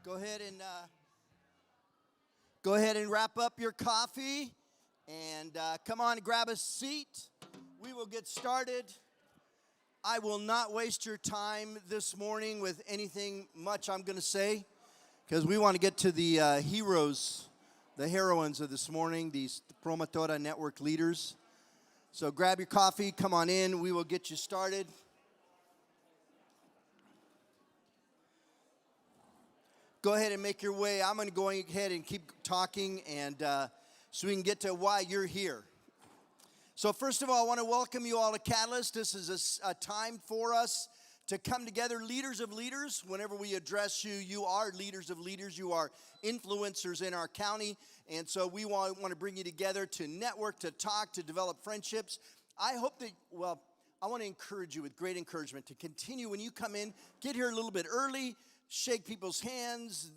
Go ahead and wrap up your coffee and come on and grab a seat. We will get started. I will not waste your time this morning with anything much I'm going to say because we want to get to the heroes, the heroines of this morning, these Promotora network leaders. So grab your coffee, come on in. We will get you started. Go ahead and make your way. I'm going to go ahead and keep talking and so we can get to why you're here. So first of all, I want to welcome you all to Catalyst. This is a time for us to come together, leaders of leaders. Whenever we address you, you are leaders of leaders. You are influencers in our county. And so we want to bring you together to network, to talk, to develop friendships. I hope that, I want to encourage you with great encouragement to continue when you come in. Get here a little bit early. Shake people's hands,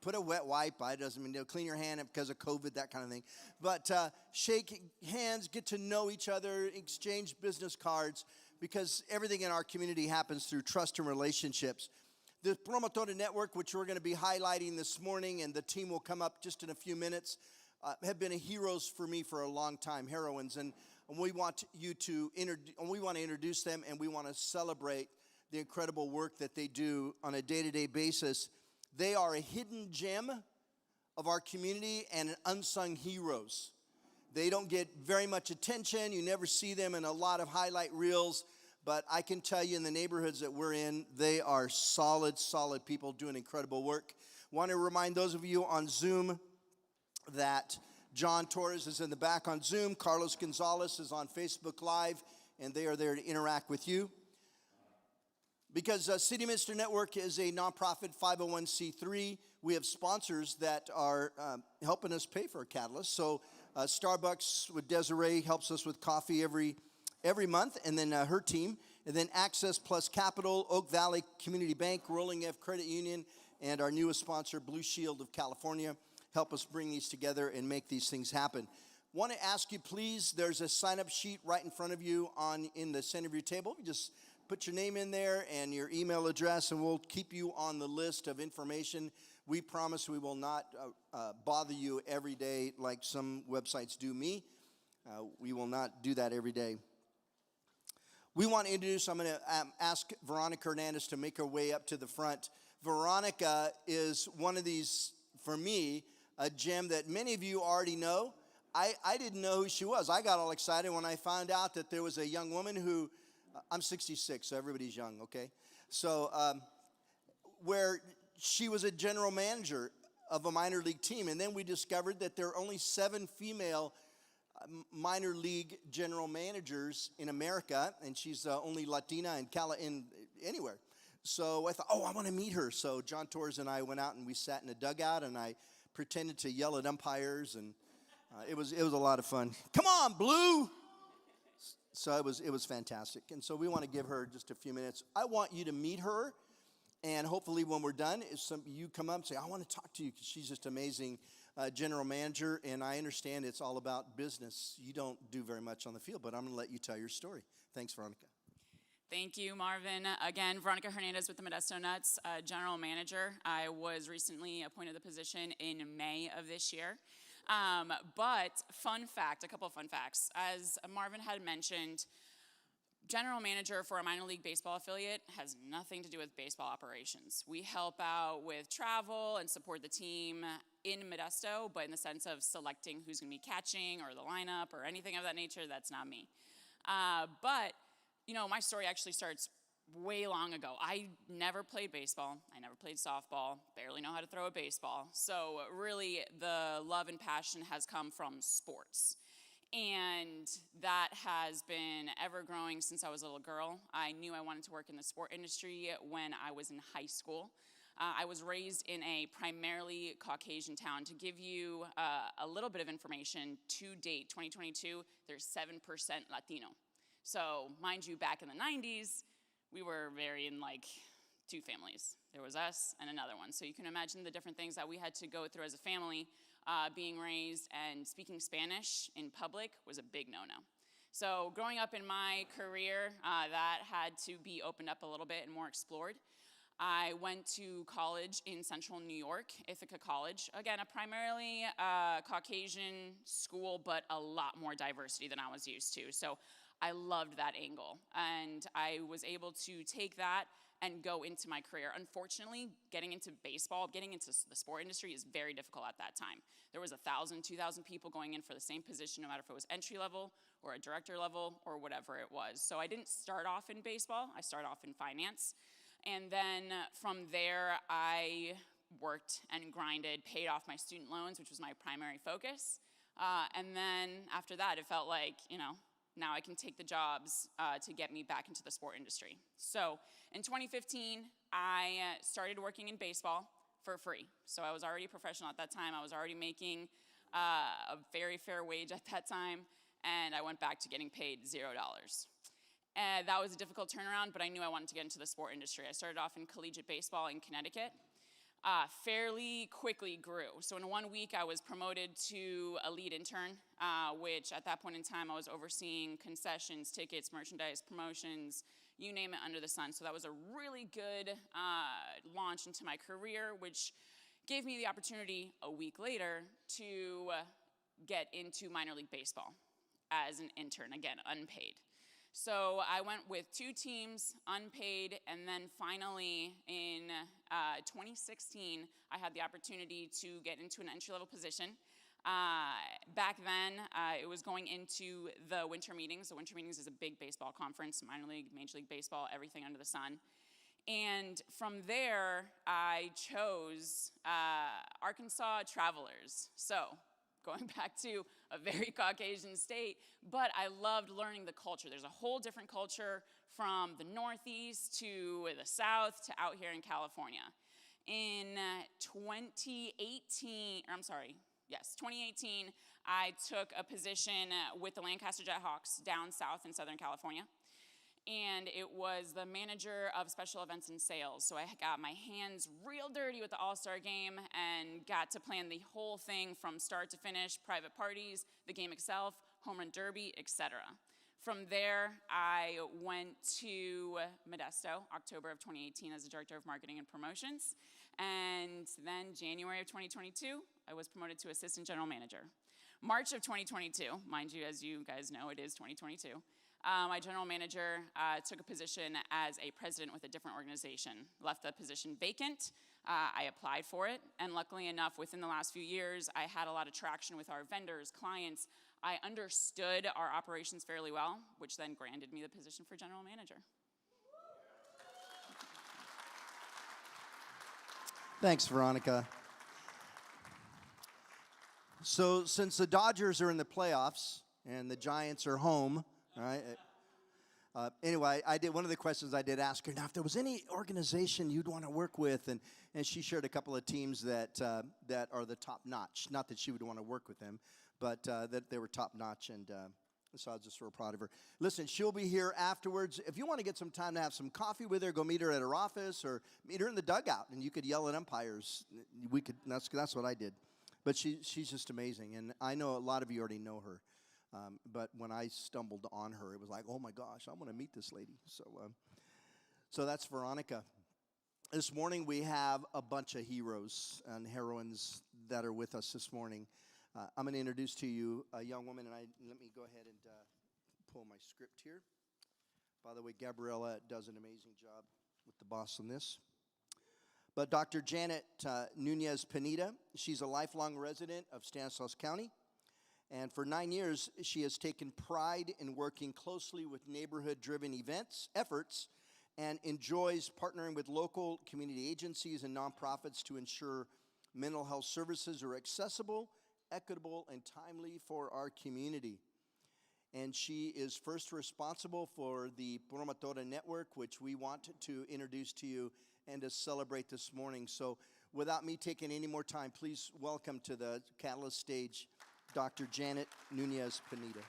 put a wet wipe. I doesn't mean clean your hand because of COVID, that kind of thing. But shake hands, get to know each other, exchange business cards, because everything in our community happens through trust and relationships. The Promotora Network, which we're going to be highlighting this morning, and the team will come up just in a few minutes, have been heroes for me for a long time, heroines, and we want to introduce them, and we want to celebrate the incredible work that they do on a day-to-day basis. They are a hidden gem of our community and unsung heroes. They don't get very much attention. You never see them in a lot of highlight reels, but I can tell you in the neighborhoods that we're in, they are solid people doing incredible work. Want to remind those of you on Zoom that John Torres is in the back on Zoom. Carlos Gonzalez is on Facebook Live, and they are there to interact with you. Because City Minister Network is a nonprofit 501c3, we have sponsors that are helping us pay for our Catalyst. So Starbucks with Desiree helps us with coffee every month, and then her team. And then Access Plus Capital, Oak Valley Community Bank, Rolling F Credit Union, and our newest sponsor, Blue Shield of California, help us bring these together and make these things happen. Want to ask you, please, there's a sign-up sheet right in front of you in the center of your table. You just put your name in there and your email address, and we'll keep you on the list of information. We promise we will not bother you every day like some websites do me. We will not do that every day. We want to introduce, I'm going to ask Veronica Hernandez to make her way up to the front. Veronica is one of these, for me, a gem that many of you already know. I didn't know who she was. I got all excited when I found out that there was a young woman who, I'm 66, so everybody's young, okay? So where she was a general manager of a minor league team, and then we discovered that there are only 7 female minor league general managers in America, and she's only Latina in anywhere. So I thought, I want to meet her. So John Torres and I went out and we sat in a dugout, and I pretended to yell at umpires, and it was a lot of fun. Come on, Blue! So it was fantastic. And so we want to give her just a few minutes. I want you to meet her. And hopefully when we're done, you come up and say, I want to talk to you because she's just amazing general manager. And I understand it's all about business. You don't do very much on the field, but I'm going to let you tell your story. Thanks, Veronica. Thank you, Marvin. Again, Veronica Hernandez with the Modesto Nuts, general manager. I was recently appointed the position in May of this year. But a couple of fun facts. As Marvin had mentioned, general manager for a minor league baseball affiliate has nothing to do with baseball operations. We help out with travel and support the team in Modesto, but in the sense of selecting who's going to be catching or the lineup or anything of that nature, that's not me. But my story actually starts way long ago. I never played baseball. I never played softball. Barely know how to throw a baseball. So really the love and passion has come from sports. And that has been ever growing since I was a little girl. I knew I wanted to work in the sport industry when I was in high school. I was raised in a primarily Caucasian town. To give you a little bit of information, to date, 2022, there's 7% Latino. So mind you, back in the 90s, we were very in like 2 families. There was us and another one. So you can imagine the different things that we had to go through as a family. Being raised and speaking Spanish in public was a big no-no. So growing up in my career, that had to be opened up a little bit and more explored. I went to college in central New York, Ithaca College. Again, a primarily Caucasian school, but a lot more diversity than I was used to. So I loved that angle. And I was able to take that and go into my career. Unfortunately, getting into baseball, getting into the sport industry is very difficult at that time. There was 1,000, 2,000 people going in for the same position, no matter if it was entry level or a director level or whatever it was. So I didn't start off in baseball, I started off in finance. And then from there, I worked and grinded, paid off my student loans, which was my primary focus. And then after that, it felt like, now I can take the jobs to get me back into the sport industry. So in 2015, I started working in baseball for free. So I was already a professional at that time. I was already making a very fair wage at that time, and I went back to getting paid $0. And that was a difficult turnaround, but I knew I wanted to get into the sport industry. I started off in collegiate baseball in Connecticut. Fairly quickly grew. So in 1 week, I was promoted to a lead intern, which at that point in time, I was overseeing concessions, tickets, merchandise, promotions, you name it under the sun. So that was a really good launch into my career, which gave me the opportunity a week later to get into minor league baseball as an intern, again, unpaid. So I went with 2 teams, unpaid, and then finally in 2016, I had the opportunity to get into an entry-level position. Back then, it was going into the winter meetings. The winter meetings is a big baseball conference, minor league, major league baseball, everything under the sun. And from there, I chose Arkansas Travelers. So going back to a very Caucasian state, but I loved learning the culture. There's a whole different culture from the Northeast to the South to out here in California. In 2018, I took a position with the Lancaster Jethawks down south in Southern California. And it was the manager of special events and sales. So I got my hands real dirty with the All-Star game and got to plan the whole thing from start to finish, private parties, the game itself, home run derby, etc. From there, I went to Modesto, October of 2018 as the director of marketing and promotions. And then January of 2022, I was promoted to assistant general manager. March of 2022, mind you, as you guys know, it is 2022. My general manager took a position as a president with a different organization, left the position vacant. I applied for it, and luckily enough, within the last few years, I had a lot of traction with our vendors, clients. I understood our operations fairly well, which then granted me the position for general manager. Thanks, Veronica. So since the Dodgers are in the playoffs and the Giants are home, right? Anyway, I did one of the questions I did ask her. Now, if there was any organization you'd want to work with, and she shared a couple of teams that are the top notch. Not that she would want to work with them, but that they were top notch, and so I was just real proud of her. Listen, she'll be here afterwards. If you want to get some time to have some coffee with her, go meet her at her office or meet her in the dugout, and you could yell at umpires. We could. That's what I did. But she's just amazing, and I know a lot of you already know her. But when I stumbled on her, it was like, oh my gosh, I want to meet this lady. So that's Veronica. This morning we have a bunch of heroes and heroines that are with us this morning. I'm going to introduce to you a young woman, and let me go ahead and pull my script here. By the way, Gabriella does an amazing job with the boss on this. But Dr. Janet Nuñez-Pineda, she's a lifelong resident of Stanislaus County. And for 9 years, she has taken pride in working closely with neighborhood-driven efforts, and enjoys partnering with local community agencies and nonprofits to ensure mental health services are accessible, equitable, and timely for our community. And she is first responsible for the Promotora Network, which we want to introduce to you and to celebrate this morning. So without me taking any more time, please welcome to the Catalyst stage Dr. Janet Nuñez-Pineda.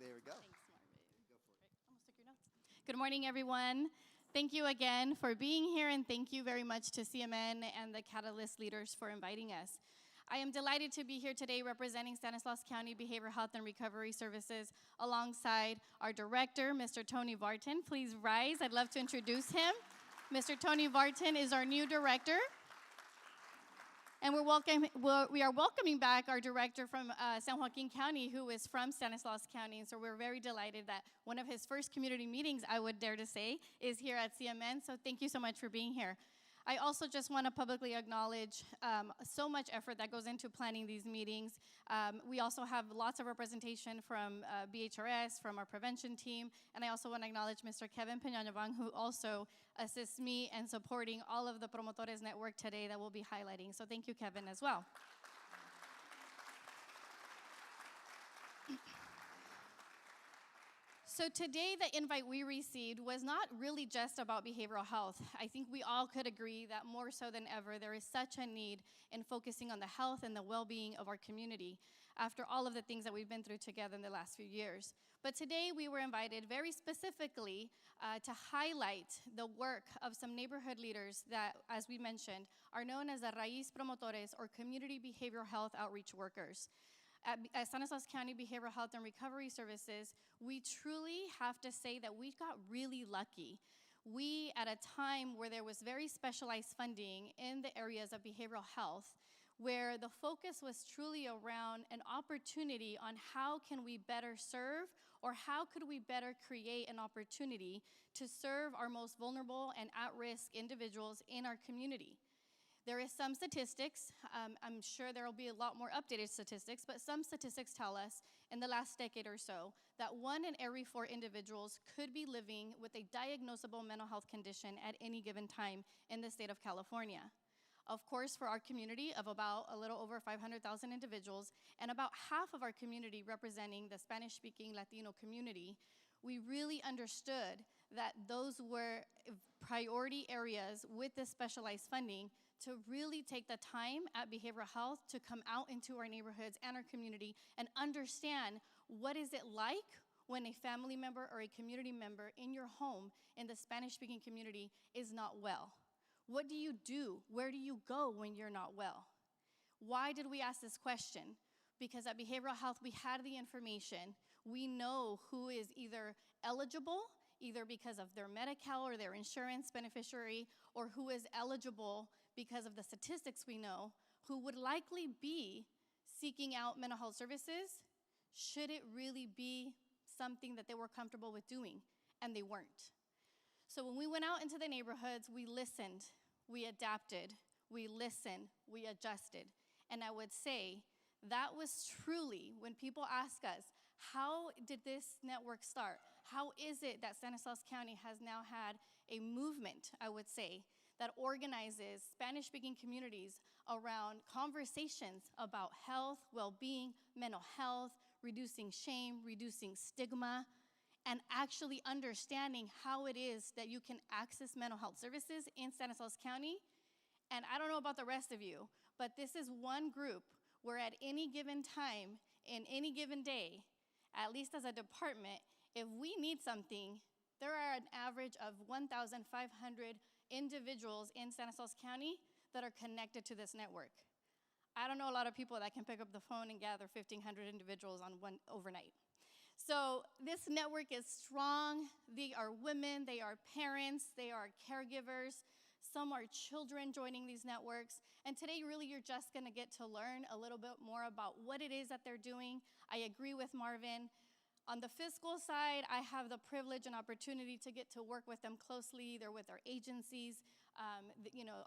There we go. Thanks, Marvin. Go for it. Almost took your notes. Good morning, everyone. Thank you again for being here, and thank you very much to CMN and the Catalyst leaders for inviting us. I am delighted to be here today representing Stanislaus County Behavioral Health and Recovery Services alongside our director, Mr. Tony Vartan. Please rise. I'd love to introduce him. Mr. Tony Vartan is our new director. And we are welcoming back our director from San Joaquin County, who is from Stanislaus County. And so we're very delighted that one of his first community meetings, I would dare to say, is here at CMN. So thank you so much for being here. I also just want to publicly acknowledge so much effort that goes into planning these meetings. We also have lots of representation from BHRS, from our prevention team, and I also want to acknowledge Mr. Kevin Peñanavang, who also assists me in supporting all of the Promotores network today that we'll be highlighting. So thank you, Kevin, as well. So today, the invite we received was not really just about behavioral health. I think we all could agree that more so than ever, there is such a need in focusing on the health and the well-being of our community after all of the things that we've been through together in the last few years. But today, we were invited very specifically to highlight the work of some neighborhood leaders that, as we mentioned, are known as the RAIZ Promotoras, or Community Behavioral Health Outreach Workers. At Stanislaus County Behavioral Health and Recovery Services, we truly have to say that we got really lucky. We, at a time where there was very specialized funding in the areas of behavioral health, where the focus was truly around an opportunity on how can we better serve, or how could we better create an opportunity to serve our most vulnerable and at-risk individuals in our community. There is some statistics, I'm sure there will be a lot more updated statistics, but some statistics tell us in the last decade or so that 1 in every 4 individuals could be living with a diagnosable mental health condition at any given time in the state of California. Of course, for our community of about a little over 500,000 individuals, and about half of our community representing the Spanish-speaking Latino community, we really understood that those were priority areas with this specialized funding to really take the time at behavioral health to come out into our neighborhoods and our community and understand what is it like when a family member or a community member in your home in the Spanish-speaking community is not well. What do you do? Where do you go when you're not well? Why did we ask this question? Because at behavioral health, we had the information. We know who is either eligible, either because of their Medi-Cal or their insurance beneficiary, or who is eligible because of the statistics we know, who would likely be seeking out mental health services, should it really be something that they were comfortable with doing, and they weren't. So when we went out into the neighborhoods, we listened, we adapted, we listened, we adjusted. And I would say that was truly, when people ask us, how did this network start? How is it that Stanislaus County has now had a movement, I would say, that organizes Spanish-speaking communities around conversations about health, well-being, mental health, reducing shame, reducing stigma, and actually understanding how it is that you can access mental health services in Stanislaus County. And I don't know about the rest of you, but this is one group where at any given time, in any given day, at least as a department, if we need something, there are an average of 1,500 individuals in Stanislaus County that are connected to this network. I don't know a lot of people that can pick up the phone and gather 1,500 individuals on one overnight. So this network is strong. They are women, they are parents, they are caregivers. Some are children joining these networks. And today, really, you're just gonna get to learn a little bit more about what it is that they're doing. I agree with Marvin. On the fiscal side, I have the privilege and opportunity to get to work with them closely. They're with our agencies,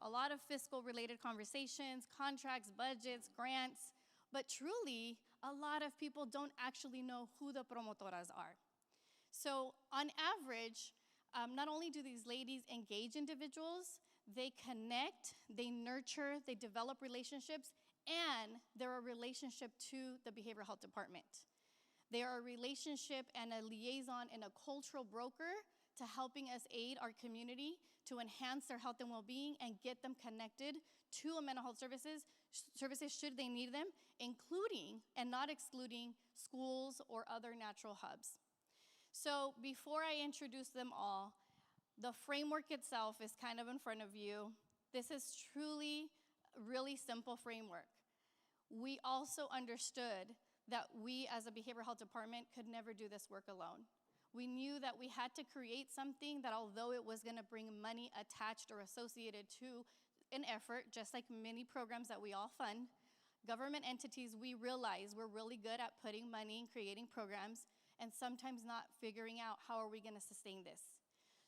a lot of fiscal related conversations, contracts, budgets, grants, but truly, a lot of people don't actually know who the promotoras are. So on average, not only do these ladies engage individuals, they connect, they nurture, they develop relationships, and they're a relationship to the behavioral health department. They are a relationship and a liaison and a cultural broker to helping us aid our community to enhance their health and well-being and get them connected to a mental health services should they need them, including and not excluding schools or other natural hubs. So before I introduce them all, the framework itself is kind of in front of you. This is truly a really simple framework. We also understood that we as a behavioral health department could never do this work alone. We knew that we had to create something that, although it was gonna bring money attached or associated to an effort, just like many programs that we all fund, government entities, we realize we're really good at putting money and creating programs and sometimes not figuring out how are we gonna sustain this.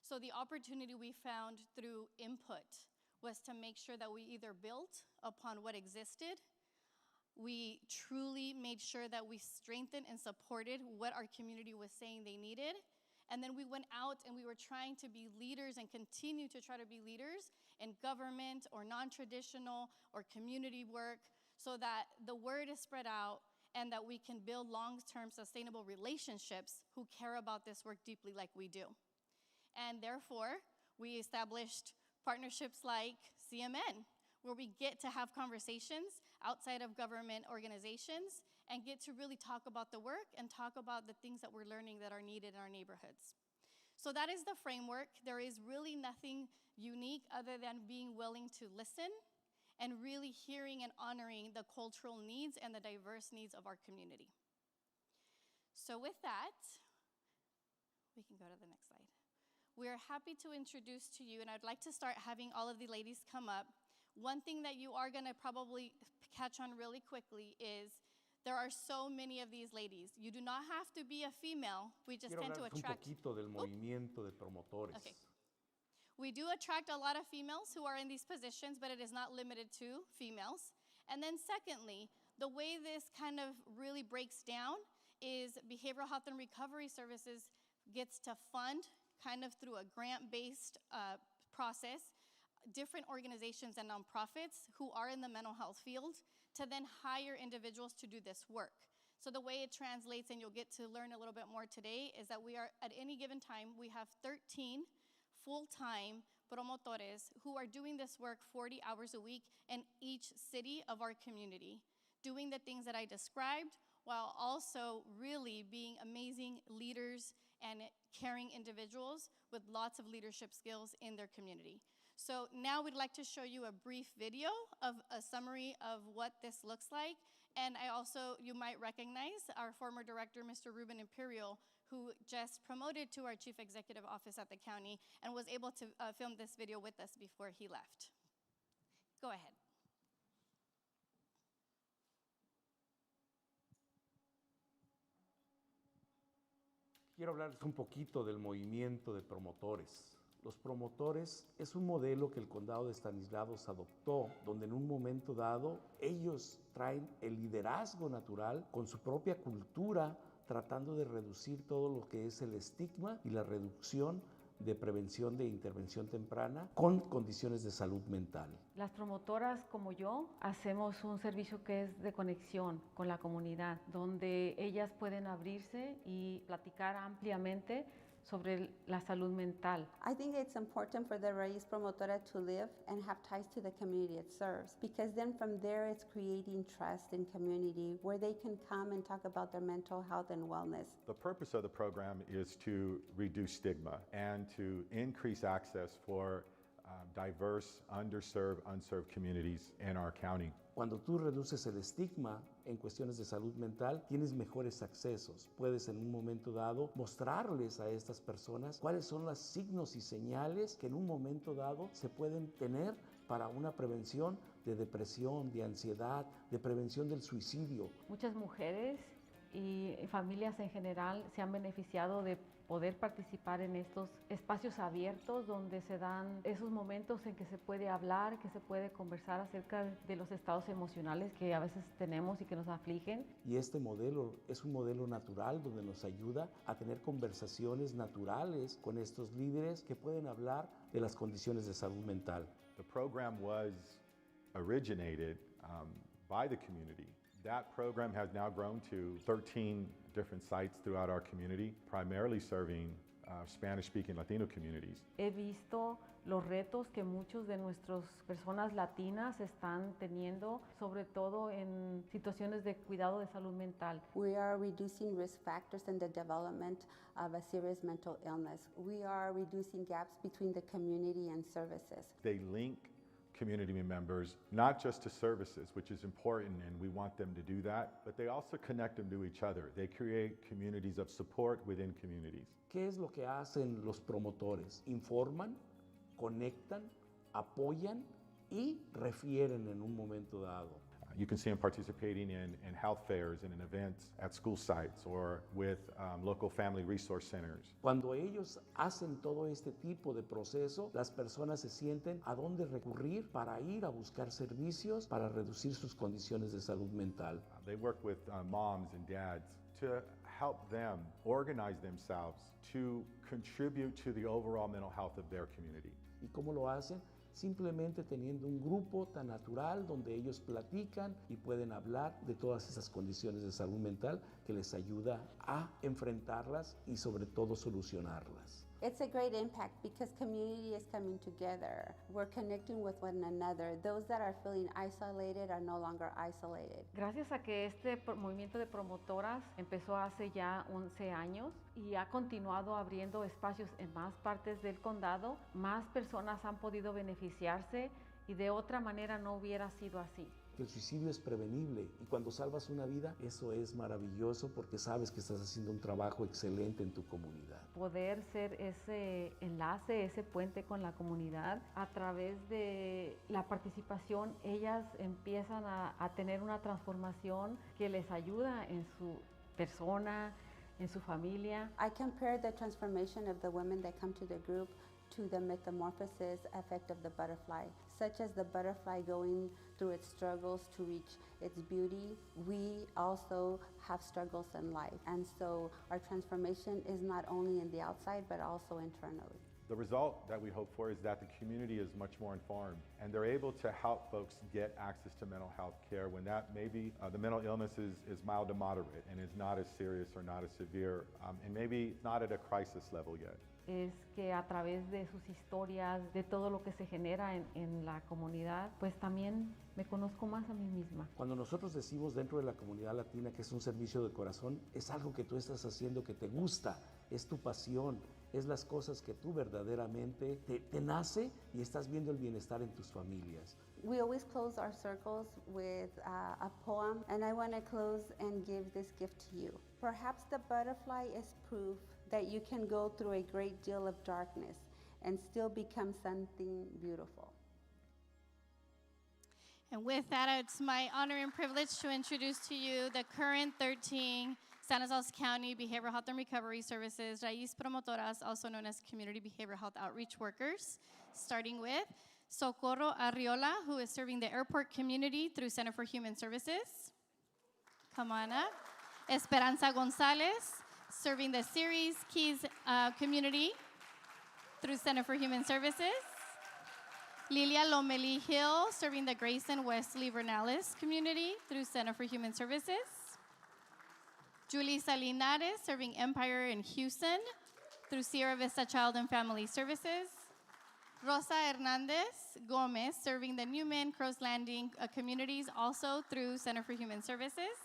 So the opportunity we found through input was to make sure that we either built upon what existed, we truly made sure that we strengthened and supported what our community was saying they needed, and then we went out and we were trying to be leaders and continue to try to be leaders in government or non-traditional or community work so that the word is spread out and that we can build long-term sustainable relationships who care about this work deeply like we do. And therefore, we established partnerships like CMN, where we get to have conversations outside of government organizations and get to really talk about the work and talk about the things that we're learning that are needed in our neighborhoods. So that is the framework. There is really nothing unique other than being willing to listen and really hearing and honoring the cultural needs and the diverse needs of our community. So with that, we can go to the next slide. We are happy to introduce to you, and I'd like to start having all of the ladies come up. One thing that you are gonna probably catch on really quickly is there are so many of these ladies. You do not have to be a female. We just tend to attract. Un poquito del movimiento de promotores. Okay. We do attract a lot of females who are in these positions, but it is not limited to females. And then secondly, the way this kind of really breaks down is behavioral health and recovery services gets to fund kind of through a grant-based process different organizations and nonprofits who are in the mental health field to then hire individuals to do this work. So the way it translates, and you'll get to learn a little bit more today, is that we are, at any given time, we have 13 full-time promotores who are doing this work 40 hours a week in each city of our community, doing the things that I described, while also really being amazing leaders and caring individuals with lots of leadership skills in their community. So now we'd like to show you a brief video of a summary of what this looks like. And I also, you might recognize our former director, Mr. Ruben Imperial, who just promoted to our chief executive office at the county and was able to film this video with us before he left. Go ahead. Quiero hablarles un poquito del movimiento de promotores. Los promotores es un modelo que el condado de Stanislaus adoptó, donde en un momento dado ellos traen el liderazgo natural con su propia cultura, tratando de reducir todo lo que es el estigma y la reducción de prevención de intervención temprana con condiciones de salud mental. Las promotoras como yo hacemos un servicio que es de conexión con la comunidad, donde ellas pueden abrirse y platicar ampliamente sobre la salud mental. I think it's important for the RAIZ Promotora to live and have ties to the community it serves, because then from there it's creating trust in community where they can come and talk about their mental health and wellness. The purpose of the program is to reduce stigma and to increase access for diverse, underserved, unserved communities in our county. Cuando tú reduces el estigma en cuestiones de salud mental, tienes mejores accesos. Puedes en un momento dado mostrarles a estas personas cuáles son los signos y señales que en un momento dado se pueden tener para una prevención de depresión, de ansiedad, de prevención del suicidio. Muchas mujeres y familias en general se han beneficiado de poder participar en estos espacios abiertos donde se dan esos momentos en que se puede hablar, que se puede conversar acerca de los estados emocionales que a veces tenemos y que nos afligen. Y este modelo es un modelo natural donde nos ayuda a tener conversaciones naturales con estos líderes que pueden hablar de las condiciones de salud mental. The program was originated by the community. That program has now grown to 13 different sites throughout our community, primarily serving Spanish-speaking Latino communities. He visto los retos que muchos de nuestras personas latinas están teniendo, sobre todo en situaciones de cuidado de salud mental. We are reducing risk factors in the development of a serious mental illness. We are reducing gaps between the community and services. They link community members, not just to services, which is important and we want them to do that, but they also connect them to each other. They create communities of support within communities. ¿Qué es lo que hacen los promotores? Informan, conectan, apoyan y refieren en un momento dado. You can see them participating in health fairs and in events at school sites or with local family resource centers. Cuando ellos hacen todo este tipo de proceso, las personas se sienten a dónde recurrir para ir a buscar servicios para reducir sus condiciones de salud mental. They work with moms and dads to help them organize themselves to contribute to the overall mental health of their community. ¿Y cómo lo hacen? Simplemente teniendo un grupo tan natural donde ellos platican y pueden hablar de todas esas condiciones de salud mental que les ayuda a enfrentarlas y sobre todo solucionarlas. It's a great impact because community is coming together. We're connecting with one another. Those that are feeling isolated are no longer isolated. Gracias a que este movimiento de promotoras empezó hace ya 11 años y ha continuado abriendo espacios en más partes del condado, más personas han podido beneficiarse y de otra manera no hubiera sido así. El suicidio es prevenible y cuando salvas una vida, eso es maravilloso porque sabes que estás haciendo un trabajo excelente en tu comunidad. Poder ser ese enlace, ese puente con la comunidad, a través de la participación, ellas empiezan a tener una transformación que les ayuda en su persona, en su familia. I compare the transformation of the women that come to the group to the metamorphosis effect of the butterfly, such as the butterfly going through its struggles to reach its beauty. We also have struggles in life, and so our transformation is not only in the outside but also internally. The result that we hope for is that the community is much more informed and they're able to help folks get access to mental health care when that maybe the mental illness is mild to moderate and is not as serious or not as severe and maybe not at a crisis level yet. Es que a través de sus historias, de todo lo que se genera en la comunidad, pues también me conozco más a mí misma. Cuando nosotros decimos dentro de la comunidad latina que es un servicio de corazón, es algo que tú estás haciendo que te gusta, es tu pasión, es las cosas que tú verdaderamente te nace y estás viendo el bienestar en tus familias. We always close our circles with a poem, and I want to close and give this gift to you. Perhaps the butterfly is proof that you can go through a great deal of darkness and still become something beautiful. And with that, it's my honor and privilege to introduce to you the current 13 Stanislaus County Behavioral Health and Recovery Services, RAIZ Promotoras, also known as Community Behavioral Health Outreach Workers, starting with Socorro Arriola, who is serving the airport community through Center for Human Services. Come on up. Esperanza Gonzalez, serving the Ceres Keys community through Center for Human Services. Lilia Lomeli Hill, serving the Grayson Wesley Vernales community through Center for Human Services. Julie Salinares, serving Empire in Houston through Sierra Vista Child and Family Services. Rosa Hernandez Gomez, serving the Newman Crows Landing communities, also through Center for Human Services.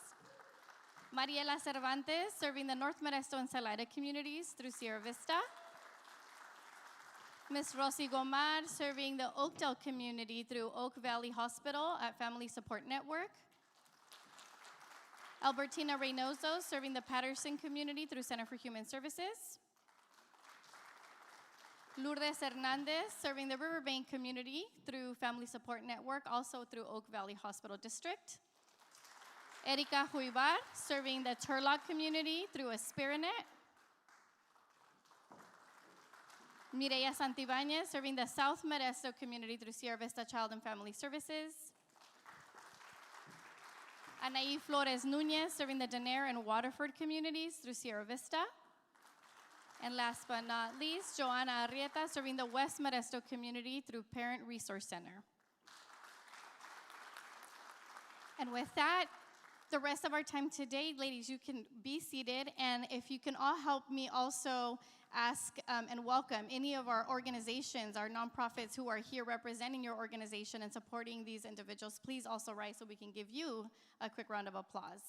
Mariela Cervantes, serving the North Modesto and Salida communities through Sierra Vista. Ms. Rosy Gomar, serving the Oakdale community through Oak Valley Hospital at Family Support Network. Albertina Reynoso, serving the Patterson community through Center for Human Services. Lourdes Hernandez, serving the Riverbank community through Family Support Network, also through Oak Valley Hospital District. Erika Huibar, serving the Turlock community through Aspirinet. Mireya Santibáñez, serving the South Modesto community through Sierra Vista Child and Family Services. Anaí Flores Nuñez, serving the Denair and Waterford communities through Sierra Vista. And last but not least, Joanna Arrieta, serving the West Modesto community through Parent Resource Center. And with that, the rest of our time today, ladies, you can be seated, and if you can all help me also ask and welcome any of our organizations, our nonprofits who are here representing your organization and supporting these individuals, please also rise so we can give you a quick round of applause.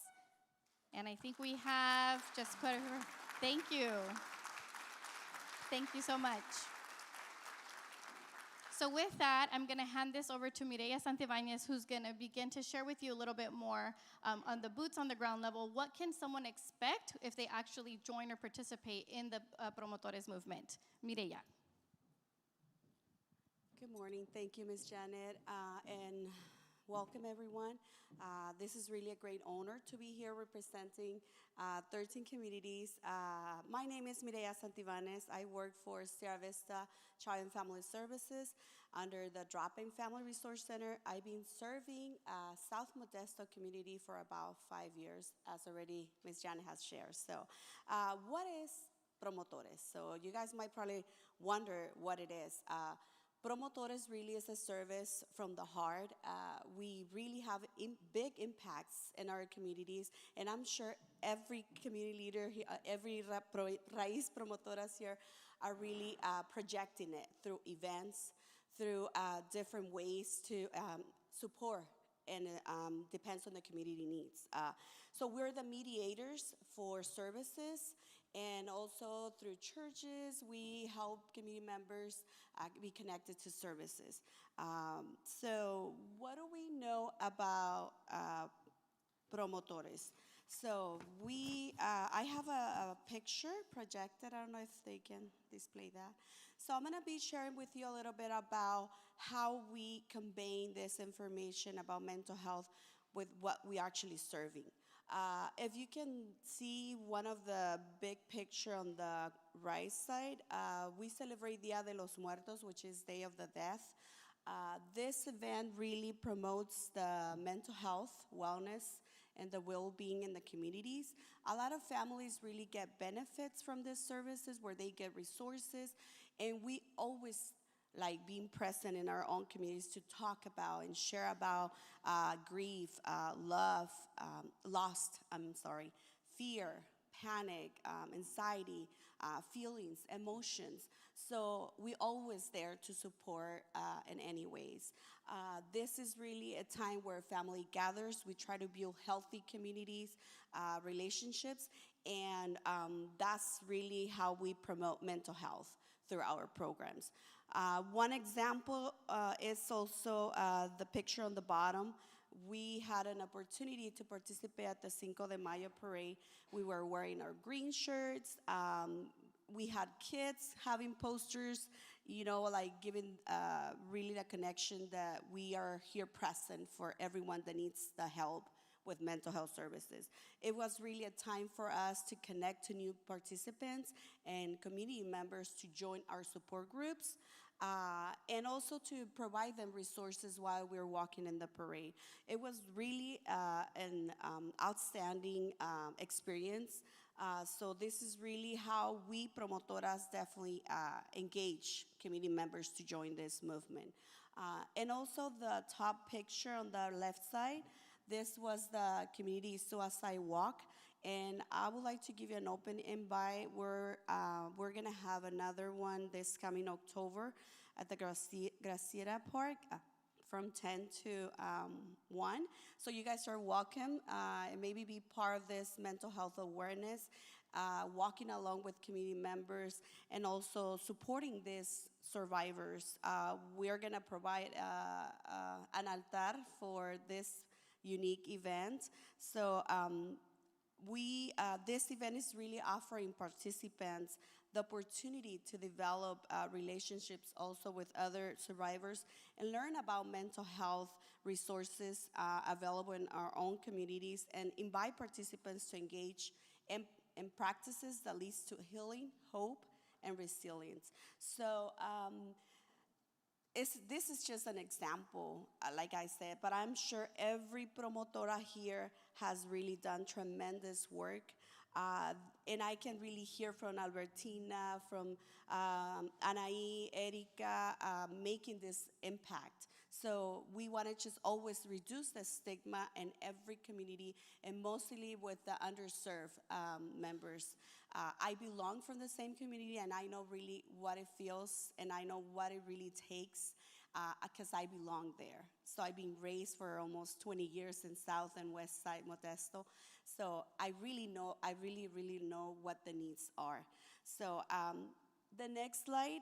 And I think we have just put, thank you. Thank you so much. So with that, I'm going to hand this over to Mireya Santibáñez, who's going to begin to share with you a little bit more on the boots on the ground level. What can someone expect if they actually join or participate in the Promotores movement? Mireya. Good morning. Thank you, Ms. Janet, and welcome everyone. This is really a great honor to be here representing 13 communities. My name is Mireya Santibáñez. I work for Sierra Vista Child and Family Services under the Drop-In Family Resource Center. I've been serving South Modesto community for about 5 years, as already Ms. Janet has shared. So what is Promotores? So you guys might probably wonder what it is. Promotores really is a service from the heart. We really have big impacts in our communities, and I'm sure every community leader, every RAIZ Promotoras here are really projecting it through events, through different ways to support, and depends on the community needs. So we're the mediators for services, and also through churches, we help community members be connected to services. So what do we know about Promotores? So I have a picture projected. I don't know if they can display that. So I'm going to be sharing with you a little bit about how we combine this information about mental health with what we actually serving. If you can see one of the big picture on the right side, we celebrate Dia de los Muertos, which is Day of the Death. This event really promotes the mental health, wellness, and the well-being in the communities. A lot of families really get benefits from these services where they get resources, and we always like being present in our own communities to talk about and share about grief, fear, panic, anxiety, feelings, emotions. So we're always there to support in any ways. This is really a time where family gathers. We try to build healthy communities, relationships, and that's really how we promote mental health through our programs. One example is also the picture on the bottom. We had an opportunity to participate at the Cinco de Mayo parade. We were wearing our green shirts. We had kids having posters, you know, like giving really the connection that we are here present for everyone that needs the help with mental health services. It was really a time for us to connect to new participants and community members to join our support groups. And also to provide them resources while we were walking in the parade. It was really an outstanding experience. So this is really how we Promotoras definitely engage community members to join this movement. And also the top picture on the left side, this was the community suicide walk. And I would like to give you an open invite. We're going to have another one this coming October at the Graciera Park from 10 to 1. So you guys are welcome and maybe be part of this mental health awareness, walking along with community members, and also supporting these survivors. We're going to provide an altar for this unique event. So this event is really offering participants the opportunity to develop relationships also with other survivors and learn about mental health resources available in our own communities, and invite participants to engage in practices that leads to healing, hope, and resilience. So this is just an example, like I said, but I'm sure every promotora here has really done tremendous work. And I can really hear from Albertina, from Anaí, Erika, making this impact. So we want to just always reduce the stigma in every community, and mostly with the underserved members. I belong from the same community, and I know really what it feels, and I know what it really takes, because I belong there. So I've been raised for almost 20 years in South and West Side Modesto. So I really know what the needs are. So the next slide.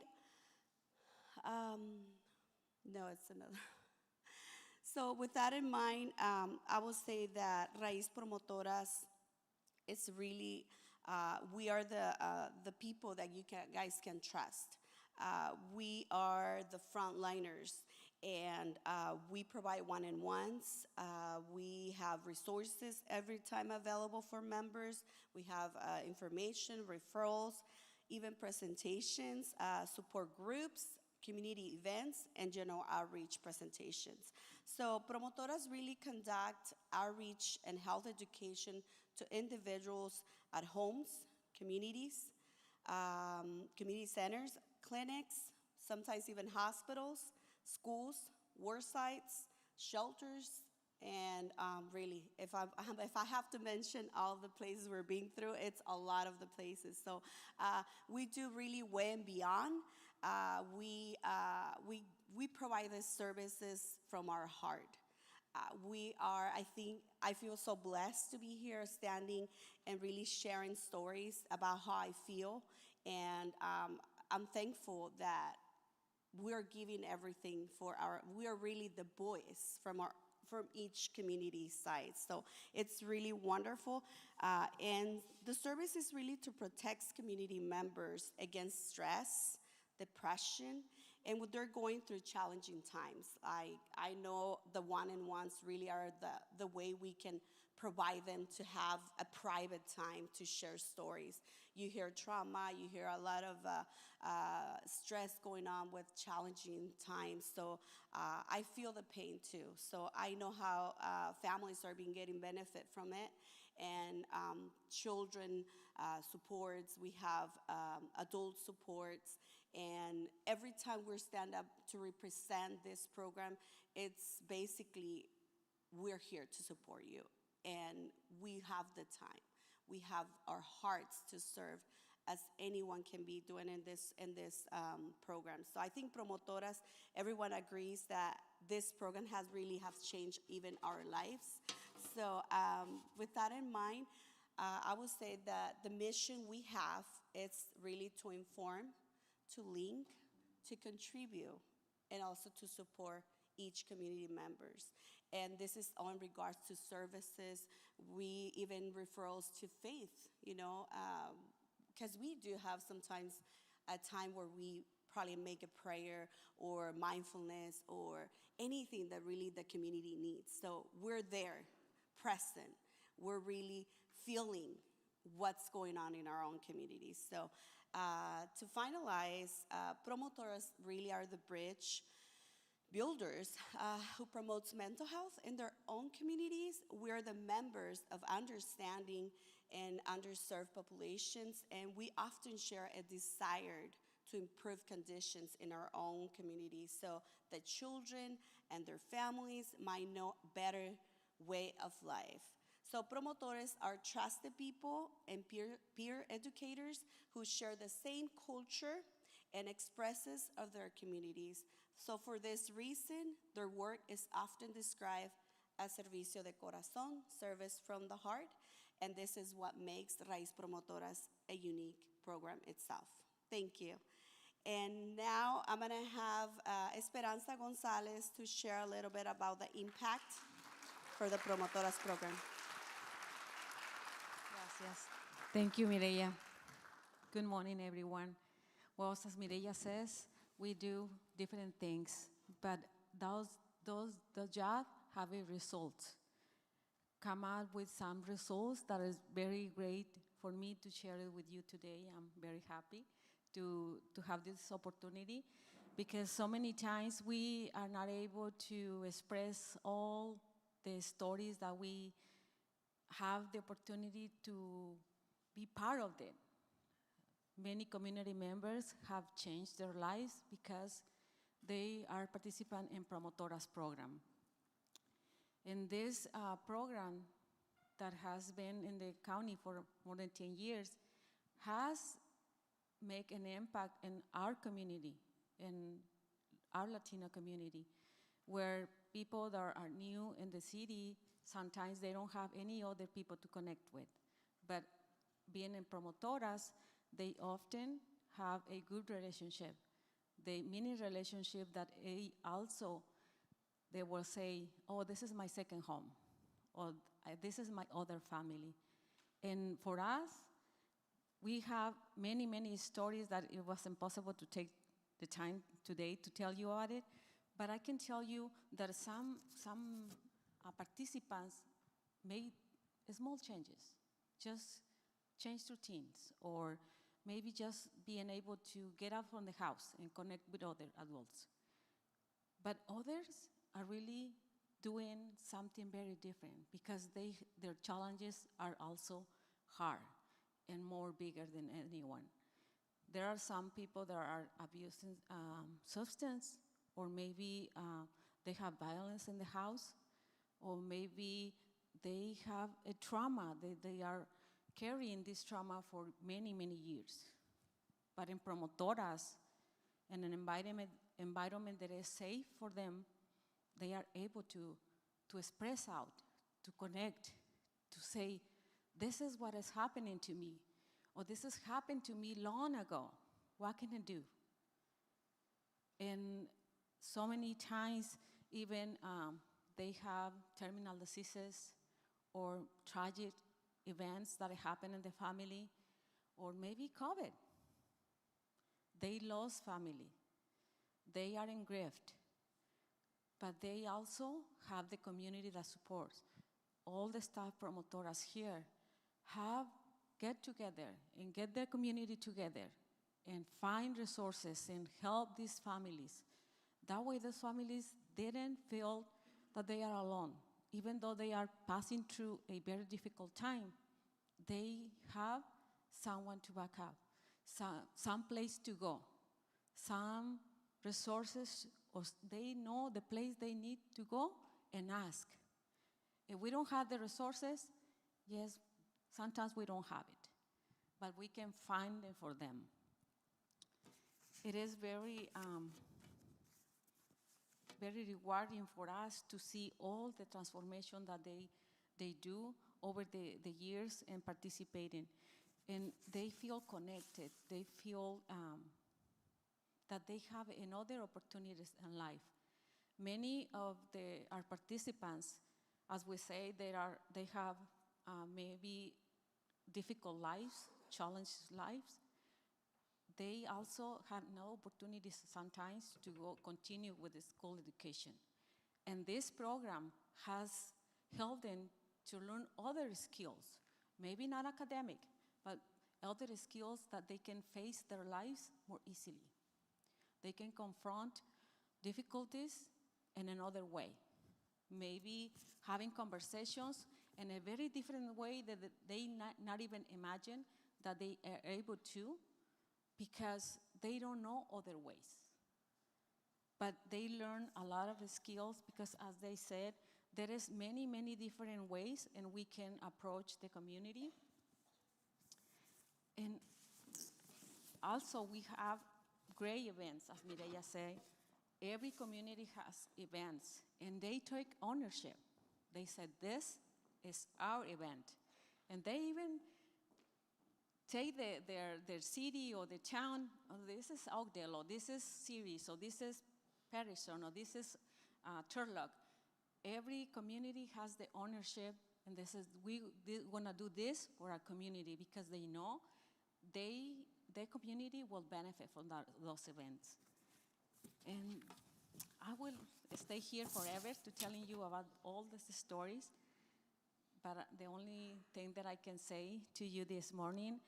No, it's another. So with that in mind, I will say that RAIZ Promotoras, it's really, we are the people that you guys can trust. We are the frontliners, and we provide one-on-ones. We have resources every time available for members. We have information, referrals, even presentations, support groups, community events, and general outreach presentations. So promotoras really conduct outreach and health education to individuals at homes, communities, community centers, clinics, sometimes even hospitals, schools, work sites, shelters, and really, if I have to mention all the places we're being through, it's a lot of the places. So we do really way and beyond. We provide these services from our heart. I feel so blessed to be here standing and really sharing stories about how I feel. And I'm thankful that we're giving everything we are really the voice from each community side. So it's really wonderful. And the service is really to protect community members against stress, depression, and when they're going through challenging times. I know the one-on-ones really are the way we can provide them to have a private time to share stories. You hear trauma, you hear a lot of stress going on with challenging times. So I feel the pain too. So I know how families are getting benefit from it, and children supports. We have adult supports. And every time we stand up to represent this program, it's basically, we're here to support you. And we have the time. We have our hearts to serve as anyone can be doing in this program. So I think Promotoras, everyone agrees that this program has changed even our lives. So with that in mind, I would say that the mission we have is really to inform, to link, to contribute, and also to support each community members. And this is on regards to services. We even referrals to faith, because we do have sometimes a time where we probably make a prayer or mindfulness or anything that really the community needs. So we're there, present. We're really feeling what's going on in our own communities. So to finalize, promotoras really are the bridge builders who promotes mental health in their own communities. We're the members of understanding and underserved populations, and we often share a desire to improve conditions in our own communities so that children and their families might know better way of life. So promotores are trusted people and peer educators who share the same culture and expresses of their communities. So for this reason, their work is often described as servicio de corazón, service from the heart, and this is what makes RAIZ Promotoras a unique program itself. Thank you. And now I'm gonna have Esperanza Gonzalez to share a little bit about the impact for the Promotoras program. Gracias. Thank you, Mireya. Good morning, everyone. Well, as Mireya says, we do different things, but the job have a result. Come out with some results that is very great for me to share it with you today. I'm very happy to have this opportunity because so many times we are not able to express all the stories that we have the opportunity to be part of them. Many community members have changed their lives because they are participant in Promotoras program. In this program that has been in the county for more than 10 years has made an impact in our community, in our Latino community, where people that are new in the city, sometimes they don't have any other people to connect with. But being in Promotoras, they often have a good relationship. the mini relationship that they will say, oh, this is my second home, or this is my other family. And for us, we have many, many stories that it was impossible to take the time today to tell you about it, but I can tell you that some participants made small changes, just change routines, or maybe just being able to get out from the house and connect with other adults. But others are really doing something very different because their challenges are also hard and more bigger than anyone. There are some people that are abusing substance, or maybe they have violence in the house, or maybe they have a trauma. They are carrying this trauma for many, many years. But in promotoras, in an environment that is safe for them, they are able to express out, to connect, to say, this is what is happening to me, or this has happened to me long ago. What can I do? And so many times, even they have terminal diseases or tragic events that happen in the family, or maybe COVID. They lost family. They are in grief. But they also have the community that supports. All the staff promotoras here get together and get their community together and find resources and help these families. That way those families didn't feel that they are alone. Even though they are passing through a very difficult time, they have someone to back up, some place to go, some resources, or they know the place they need to go and ask. If we don't have the resources, yes, sometimes we don't have it, but we can find them for them. It is very rewarding for us to see all the transformation that they do over the years and participating. And they feel connected. They feel that they have another opportunities in life. Many of our participants, as we say, they have maybe difficult lives, challenged lives. They also have no opportunities sometimes to continue with the school education. And this program has helped them to learn other skills, maybe not academic, but other skills that they can face their lives more easily. They can confront difficulties in another way, maybe having conversations in a very different way that they not even imagine that they are able to, because they don't know other ways. But they learn a lot of skills because, as they said, there is many, many different ways and we can approach the community. And also we have great events, as Mireya said. Every community has events and they take ownership. They said, this is our event. And they even take their city or the town, oh, this is Oakdale, or this is Ceres, or this is Patterson, or this is Turlock. Every community has the ownership, and this is, we want to do this for our community because they know their community will benefit from those events. And I will stay here forever to telling you about all these stories, but the only thing that I can say to you this morning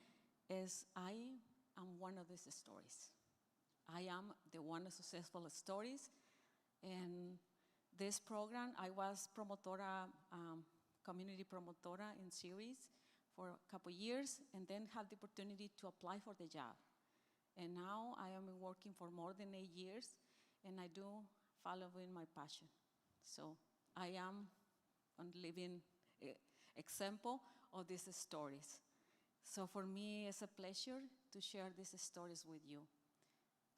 is I am one of these stories. I am the one of successful stories. And this program, I was promotora, community promotora in Ceres for a couple years, and then had the opportunity to apply for the job. And now I am working for more than 8 years, and I do following my passion. So I am a living example of these stories. So for me, it's a pleasure to share these stories with you.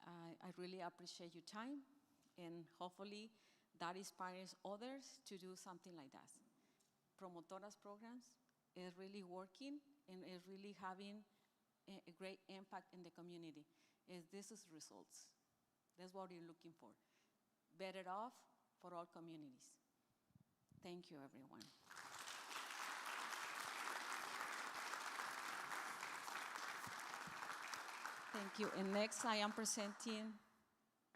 I really appreciate your time, and hopefully that inspires others to do something like that. Promotoras programs is really working and is really having a great impact in the community. This is results. That's what we're looking for. Better off for all communities. Thank you, everyone. Thank you. And next, I am presenting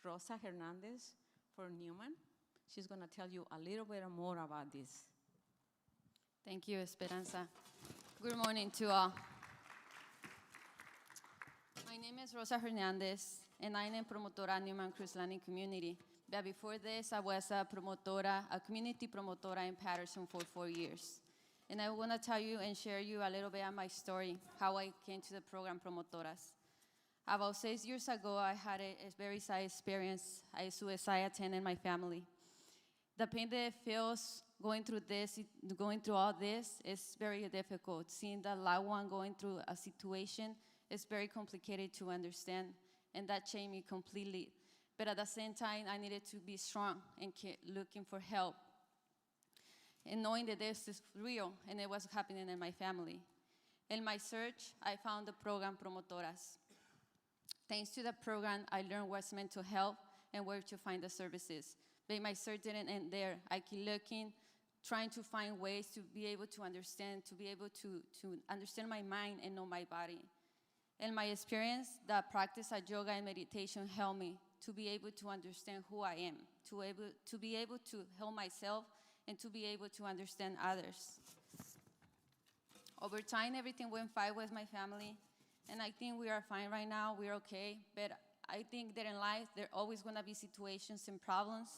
Rosa Hernandez for Newman. She's going to tell you a little bit more about this. Thank you, Esperanza. Good morning to all. My name is Rosa Hernandez, and I'm a promotora Newman Cruz Landing community. But before this, I was a promotora, a community promotora in Patterson for 4 years. And I want to tell you and share you a little bit of my story, how I came to the program Promotoras. About 6 years ago, I had a very sad experience. I suicide attended my family. The pain that it feels going through all this is very difficult. Seeing the loved one going through a situation is very complicated to understand, and that changed me completely. But at the same time, I needed to be strong and keep looking for help, and knowing that this is real and it was happening in my family. In my search, I found the program Promotoras. Thanks to the program, I learned what's mental health and where to find the services. But my search didn't end there. I keep looking, trying to find ways to be able to understand, to understand my mind and know my body. In my experience, the practice of yoga and meditation helped me to be able to understand who I am, to be able to help myself, and to be able to understand others. Over time, everything went fine with my family, and I think we are fine right now. We're okay, but I think that in life, there are always going to be situations and problems,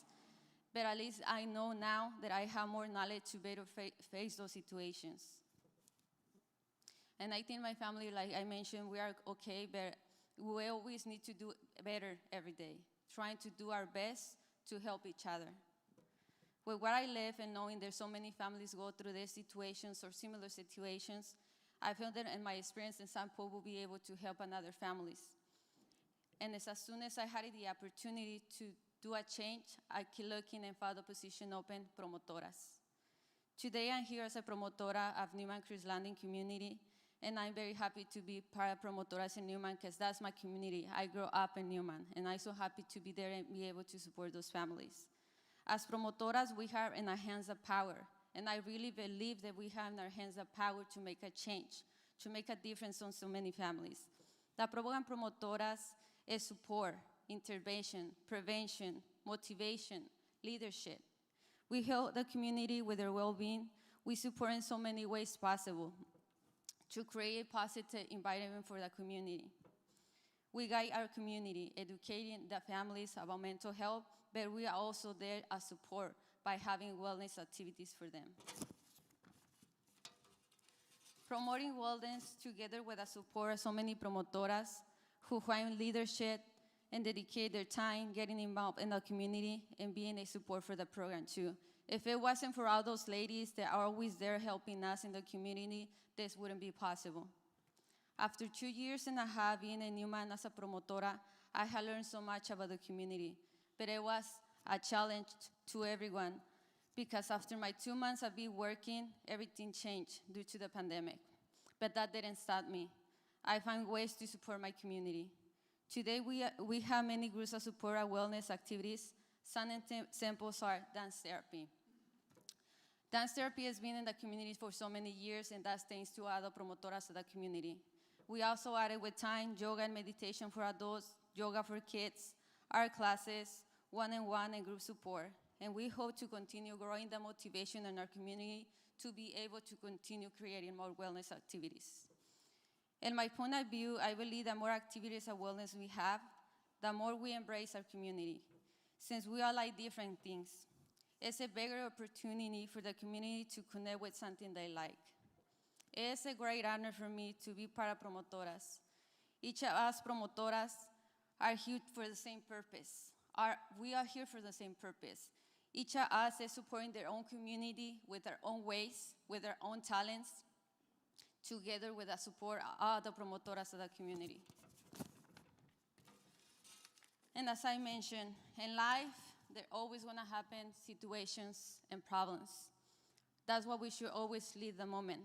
but at least I know now that I have more knowledge to better face those situations. And I think my family, like I mentioned, we are okay, but we always need to do better every day, trying to do our best to help each other. With where I live and knowing there's so many families go through these situations or similar situations, I feel that in my experience in San Paul, we'll be able to help another families. And as soon as I had the opportunity to do a change, I keep looking and found the position open, Promotoras. Today I'm here as a promotora of Newman Cruz Landing community, and I'm very happy to be part of Promotoras in Newman because that's my community. I grew up in Newman, and I'm so happy to be there and be able to support those families. As promotoras, we have in our hands the power, and I really believe that we have in our hands the power to make a change, to make a difference on so many families. The program Promotoras is support, intervention, prevention, motivation, leadership. We help the community with their well-being. We support in so many ways possible to create a positive environment for the community. We guide our community, educating the families about mental health, but we are also there as support by having wellness activities for them. Promoting wellness together with the support of so many promotoras who find leadership and dedicate their time getting involved in the community and being a support for the program too. If it wasn't for all those ladies that are always there helping us in the community, this wouldn't be possible. After 2.5 years being in Newman as a promotora, I had learned so much about the community, but it was a challenge to everyone because after my 2 months of being working, everything changed due to the pandemic. But that didn't stop me. I found ways to support my community. Today, we have many groups of support and wellness activities. Some examples are dance therapy. Dance therapy has been in the community for so many years, and that's thanks to other promotoras of the community. We also added with time yoga and meditation for adults, yoga for kids, art classes, one-on-one and group support. And we hope to continue growing the motivation in our community to be able to continue creating more wellness activities. In my point of view, I believe the more activities of wellness we have, the more we embrace our community. Since we all like different things, it's a bigger opportunity for the community to connect with something they like. It's a great honor for me to be part of Promotoras. Each of us promotoras are here for the same purpose. We are here for the same purpose. Each of us is supporting their own community with their own ways, with their own talents, together with the support of the promotoras of the community. And as I mentioned, in life, there always going to happen situations and problems. That's why we should always live the moment.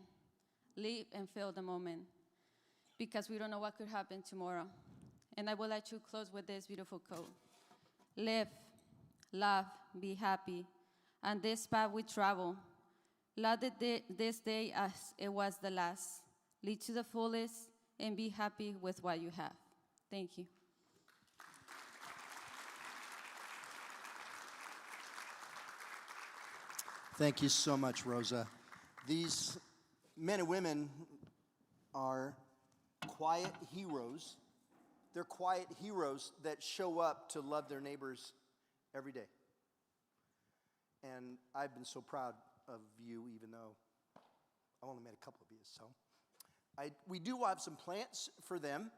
Live and feel the moment, because we don't know what could happen tomorrow. And I would like to close with this beautiful quote. Live, laugh, be happy. And this path we travel, let this day as it was the last. Live to the fullest and be happy with what you have. Thank you. Thank you so much, Rosa. These men and women are quiet heroes. They're quiet heroes that show up to love their neighbors every day. And I've been so proud of you, even though I've only met a couple of you. So we do have some plants for them.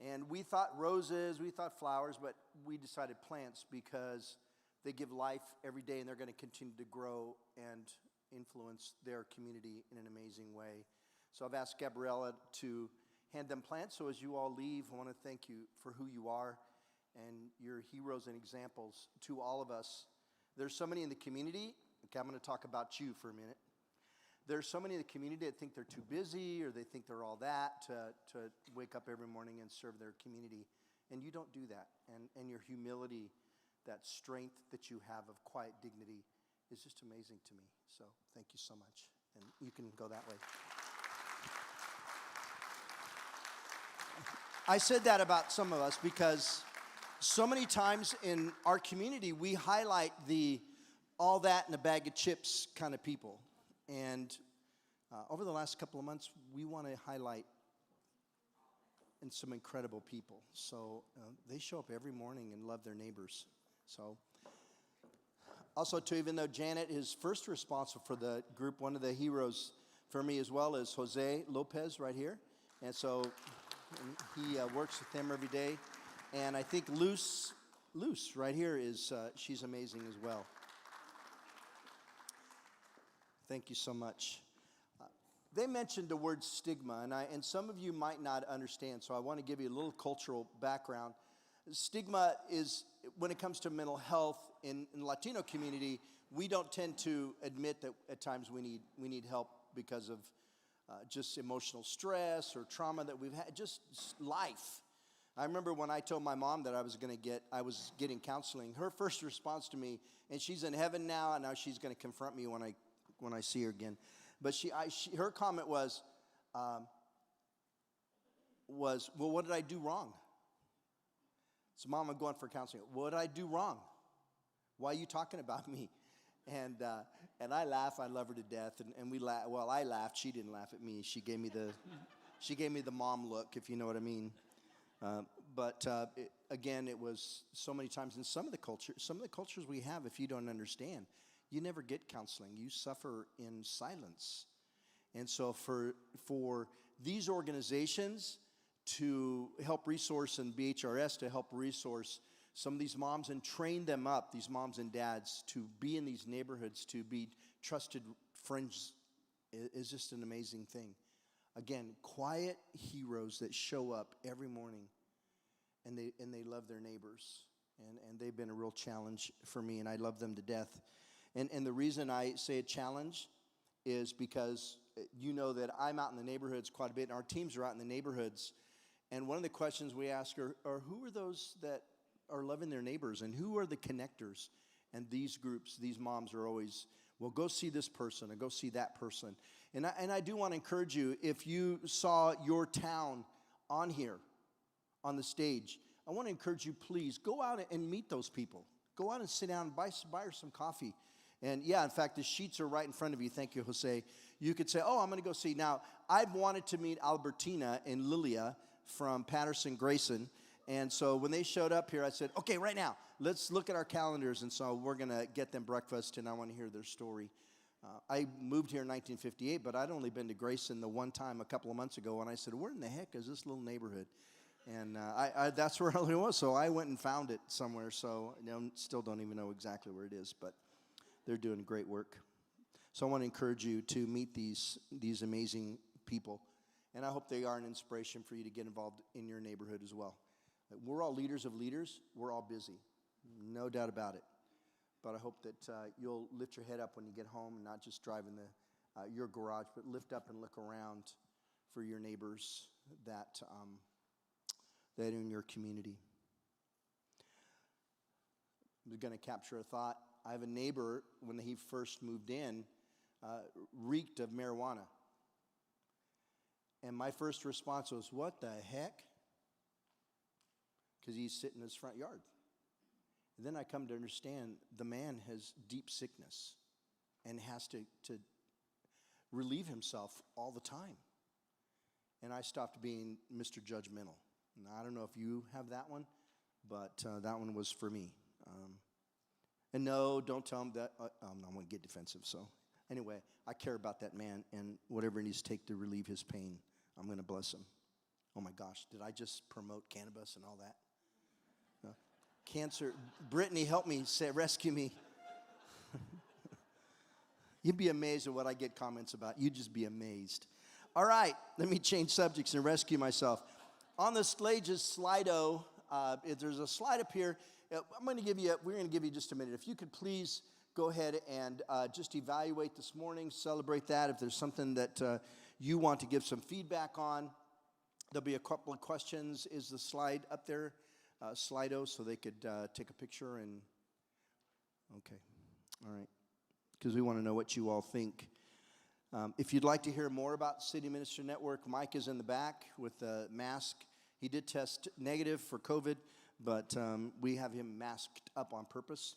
And we thought roses, we thought flowers, but we decided plants because they give life every day, and they're going to continue to grow and influence their community in an amazing way. So I've asked Gabriella to hand them plants. So as you all leave, I want to thank you for who you are and your heroes and examples to all of us. There's so many in the community. Okay, I'm going to talk about you for a minute. There's so many in the community that think they're too busy, or they think they're all that to wake up every morning and serve their community. And you don't do that. And your humility, that strength that you have of quiet dignity is just amazing to me. So thank you so much. And you can go that way. I said that about some of us because so many times in our community, we highlight the all that in a bag of chips kind of people. And over the last couple of months, we want to highlight and some incredible people. So they show up every morning and love their neighbors. So also, too, even though Janet is first responsible for the group, one of the heroes for me as well is Jose Lopez right here. And so he works with them every day. And I think Luce right here is, she's amazing as well. Thank you so much. They mentioned the word stigma, and some of you might not understand, so I want to give you a little cultural background. Stigma is, when it comes to mental health in the Latino community, we don't tend to admit that at times we need help because of just emotional stress or trauma that we've had, just life. I remember when I told my mom that I was getting counseling, her first response to me, and she's in heaven now, and now she's going to confront me when I see her again. But her comment was, well, what did I do wrong? So, Mom, I'm going for counseling. What did I do wrong? Why are you talking about me? And I laugh. I love her to death. And we laugh. Well, I laughed. She didn't laugh at me. She gave me the mom look, if you know what I mean. Again, it was so many times in some of the cultures we have, if you don't understand, you never get counseling. You suffer in silence. And so for these organizations to help resource, and BHRS to help resource some of these moms and train them up, these moms and dads, to be in these neighborhoods, to be trusted friends, is just an amazing thing. Again, quiet heroes that show up every morning and they love their neighbors. And they've been a real challenge for me, and I love them to death. And the reason I say a challenge is because you know that I'm out in the neighborhoods quite a bit, and our teams are out in the neighborhoods. And one of the questions we ask are who are those that are loving their neighbors, and who are the connectors? And these groups, these moms are always, well, go see this person, or go see that person. And I do want to encourage you, if you saw your town on here, on the stage, I want to encourage you, please, go out and meet those people. Go out and sit down and buy her some coffee. And yeah, in fact, the sheets are right in front of you. Thank you, Jose. You could say, oh, I'm going to go see. Now, I've wanted to meet Albertina and Lilia from Patterson-Grayson. And so when they showed up here, I said, okay, right now, let's look at our calendars. And so we're going to get them breakfast, and I want to hear their story. I moved here in 1958, but I'd only been to Grayson the one time a couple of months ago. And I said, where in the heck is this little neighborhood? And that's where it was. So I went and found it somewhere. So still don't even know exactly where it is, but they're doing great work. So I want to encourage you to meet these amazing people. And I hope they are an inspiration for you to get involved in your neighborhood as well. We're all leaders of leaders. We're all busy. No doubt about it. But I hope that you'll lift your head up when you get home and not just drive in your garage, but lift up and look around for your neighbors that are in your community. going to capture a thought. I have a neighbor, when he first moved in, reeked of marijuana. And my first response was, what the heck? Because he's sitting in his front yard. And then I come to understand the man has deep sickness and has to relieve himself all the time. And I stopped being Mr. Judgmental. And I don't know if you have that one, but that one was for me. And no, don't tell him that. I'm going to get defensive. So anyway, I care about that man, and whatever he needs to take to relieve his pain, I'm going to bless him. Oh my gosh, did I just promote cannabis and all that? No. Cancer. Brittany, help me, rescue me. You'd be amazed at what I get comments about. You'd just be amazed. All right, let me change subjects and rescue myself. On the stage is Slido. There's a slide up here. We're going to give you just a minute. If you could please go ahead and just evaluate this morning, celebrate that. If there's something that you want to give some feedback on, there'll be a couple of questions. Is the slide up there, Slido, so they could take a picture and, okay, all right, because we want to know what you all think. If you'd like to hear more about City Minister Network, Mike is in the back with the mask. He did test negative for COVID, but we have him masked up on purpose.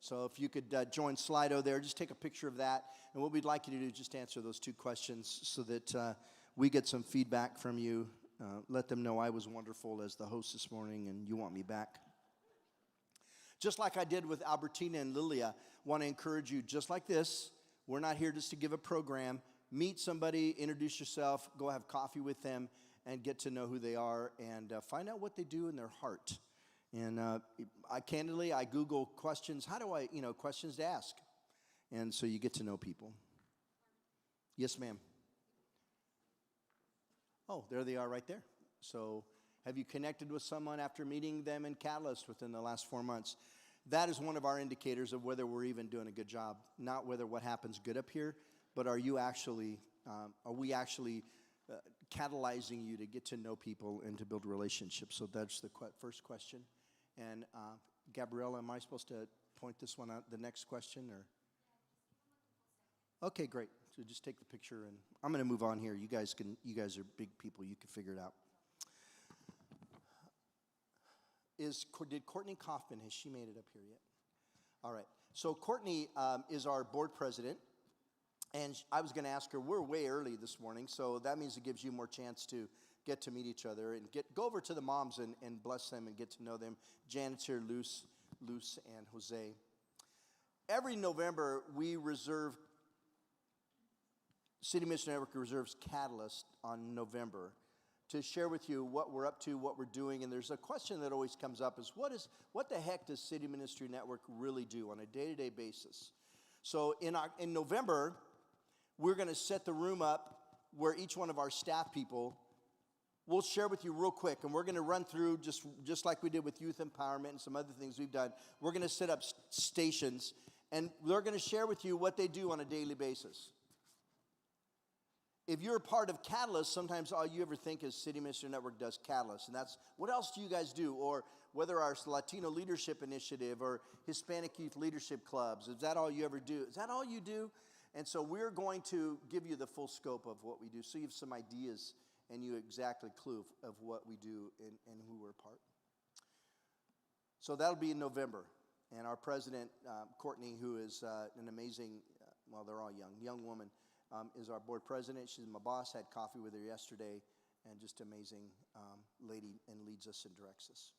So if you could join Slido there, just take a picture of that. And what we'd like you to do is just answer those two questions so that we get some feedback from you. Let them know I was wonderful as the host this morning and you want me back. Just like I did with Albertina and Lilia, want to encourage you just like this. We're not here just to give a program. Meet somebody, introduce yourself, go have coffee with them, and get to know who they are and find out what they do in their heart. And I Google questions. How do I, questions to ask? And so you get to know people. Yes, ma'am. Oh, there they are right there. So have you connected with someone after meeting them in Catalyst within the last 4 months? That is one of our indicators of whether we're even doing a good job. Not whether what happens good up here, but are we actually catalyzing you to get to know people and to build relationships? So that's the first question. And Gabriella, am I supposed to point this one out, the next question, or? Okay, great. So just take the picture, and I'm going to move on here. You guys are big people. You can figure it out. Did Courtney Kaufman, has she made it up here yet? All right. So Courtney is our board president, and I was going to ask her, we're way early this morning, so that means it gives you more chance to get to meet each other and go over to the moms and bless them and get to know them. Janet's here, Luce and Jose. Every November, City Mission Network reserves Catalyst on November to share with you what we're up to, what we're doing. And there's a question that always comes up is, what the heck does City Ministry Network really do on a day-to-day basis? So in November, we're going to set the room up where each one of our staff people will share with you real quick, and we're going to run through just like we did with youth empowerment and some other things we've done. We're going to set up stations, and they're going to share with you what they do on a daily basis. If you're a part of Catalyst, sometimes all you ever think is City Ministry Network does Catalyst, and that's, what else do you guys do? Or whether our Latino Leadership Initiative or Hispanic Youth Leadership Clubs, is that all you ever do? Is that all you do? And so we're going to give you the full scope of what we do, so you have some ideas and you exactly clue of what we do and who we're a part. So that'll be in November. And our president, Courtney, who is an amazing, well, they're all young woman, is our board president. She's my boss. Had coffee with her yesterday, and just amazing lady, and leads us and directs us.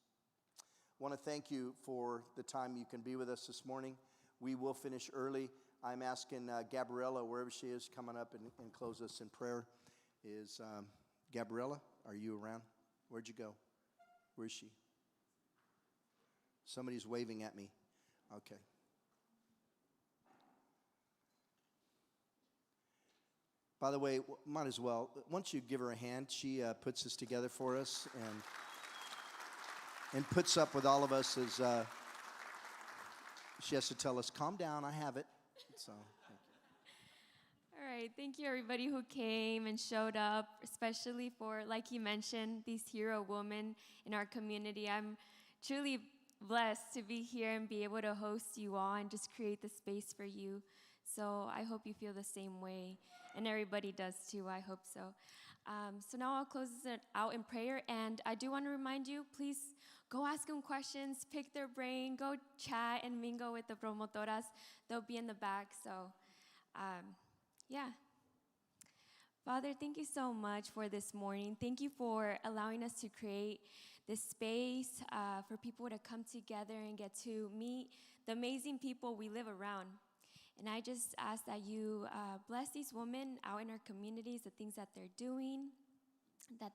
Want to thank you for the time you can be with us this morning. We will finish early. I'm asking Gabriella, wherever she is, coming up and close us in prayer. Is Gabriella, are you around? Where'd you go? Where is she? Somebody's waving at me. Okay. By the way, might as well, once you give her a hand, she puts this together for us and puts up with all of us as she has to tell us, calm down, I have it. So, thank you. All right, thank you everybody who came and showed up, especially for, like you mentioned, these hero women in our community. I'm truly blessed to be here and be able to host you all and just create the space for you. So I hope you feel the same way, and everybody does too, I hope so. So now I'll close it out in prayer, and I do want to remind you, please go ask them questions, pick their brain, go chat and mingle with the promotoras. They'll be in the back, so yeah. Father, thank you so much for this morning. Thank you for allowing us to create this space for people to come together and get to meet the amazing people we live around. And I just ask that you bless these women out in our communities, the things that they're doing, that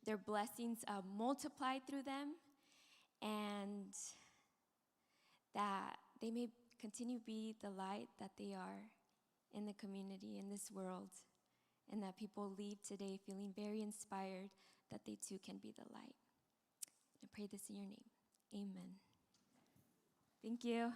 their blessings multiply through them, and that they may continue to be the light that they are in the community, in this world, and that people leave today feeling very inspired that they too can be the light. I pray this in your name. Amen. Thank you.